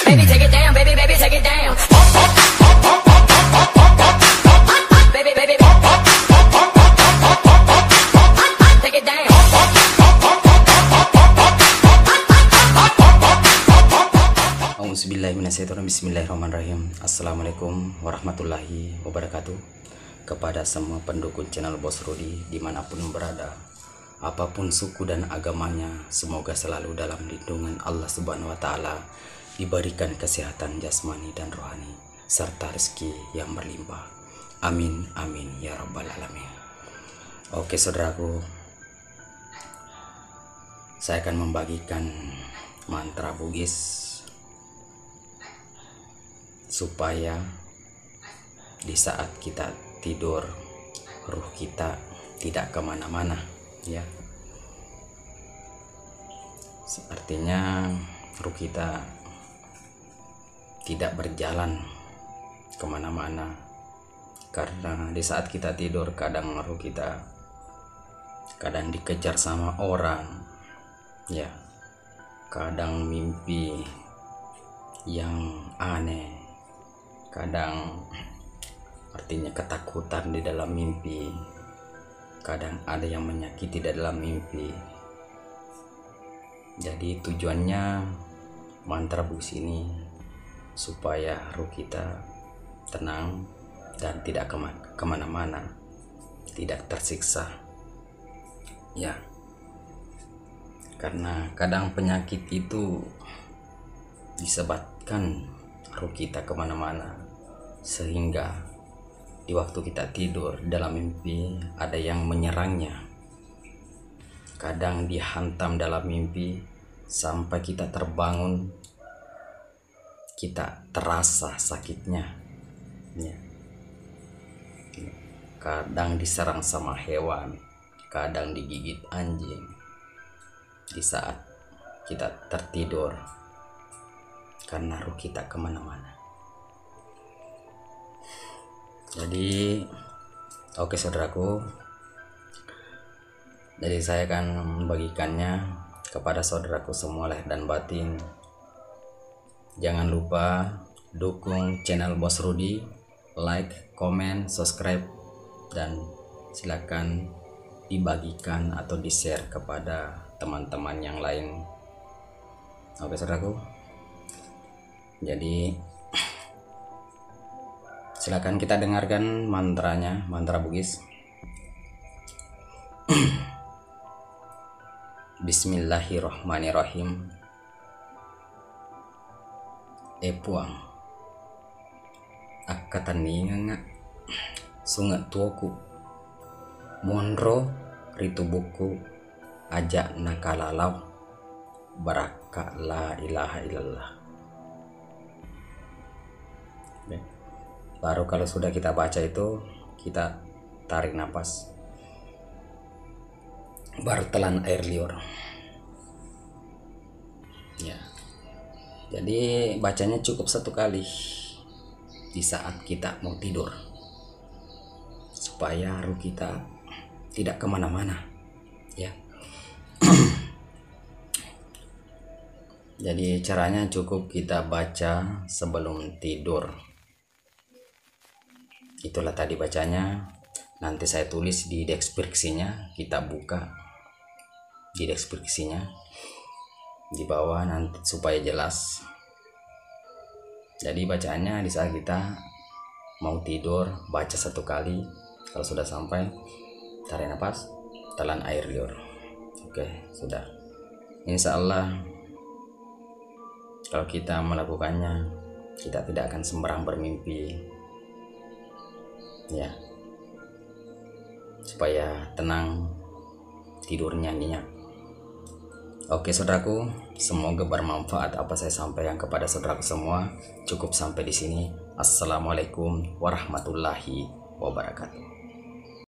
Baby, take it down, baby, baby, take it down. Baby, baby, take it down. Auzubillahiminasyaitonirrajim. Bismillahirrahmanirrahim. Assalamualaikum warahmatullahi wabarakatuh. Kepada semua pendukung channel Bos Rudi dimanapun berada, apapun suku dan agamanya, semoga selalu dalam lindungan Allah Subhanahu wa Ta'ala, diberikan kesehatan jasmani dan rohani serta rezeki yang berlimpah. Amin amin ya rabbal alamin. Oke saudaraku, saya akan membagikan mantra Bugis supaya di saat kita tidur ruh kita tidak kemana-mana, ya. Artinya ruh kita tidak berjalan kemana-mana, karena di saat kita tidur kadang ruh kita kadang dikejar sama orang, ya, kadang mimpi yang aneh, kadang artinya ketakutan di dalam mimpi, kadang ada yang menyakiti di dalam mimpi. Jadi tujuannya mantra Bugis ini supaya ruh kita tenang dan tidak kemana-mana, tidak tersiksa, ya. Karena kadang penyakit itu disebabkan ruh kita kemana-mana, sehingga di waktu kita tidur dalam mimpi ada yang menyerangnya. Kadang dihantam dalam mimpi sampai kita terbangun, kita terasa sakitnya, ya. Kadang diserang sama hewan, kadang digigit anjing di saat kita tertidur, karena ruh kita kemana-mana. Jadi oke saudaraku, jadi saya akan membagikannya kepada saudaraku semua lahir dan batin. Jangan lupa dukung channel Bos Rudi, like, comment, subscribe, dan silakan dibagikan atau di share kepada teman-teman yang lain. Oke saudaraku, jadi silakan kita dengarkan mantranya, mantra Bugis. Bismillahirrahmanirrahim. Epuang akataninga sungat tuoku monro ritubuku ajak nakalalau baraka la ilaha illallah. Baru kalau sudah kita baca itu, kita tarik nafas, baru telan air liur, ya. Jadi bacanya cukup satu kali di saat kita mau tidur, supaya ruh kita tidak kemana-mana, ya. Jadi caranya cukup kita baca sebelum tidur. Itulah tadi bacanya. Nanti saya tulis di deskripsinya, kita buka di deskripsinya di bawah nanti supaya jelas. Jadi bacaannya di saat kita mau tidur, baca satu kali. Kalau sudah sampai, tarik nafas, telan air liur. Oke, sudah. Insya Allah kalau kita melakukannya, kita tidak akan sembarang bermimpi, ya, supaya tenang tidurnya nyenyak. Oke saudaraku, semoga bermanfaat apa saya sampaikan kepada saudaraku semua. Cukup sampai di sini. Assalamualaikum warahmatullahi wabarakatuh.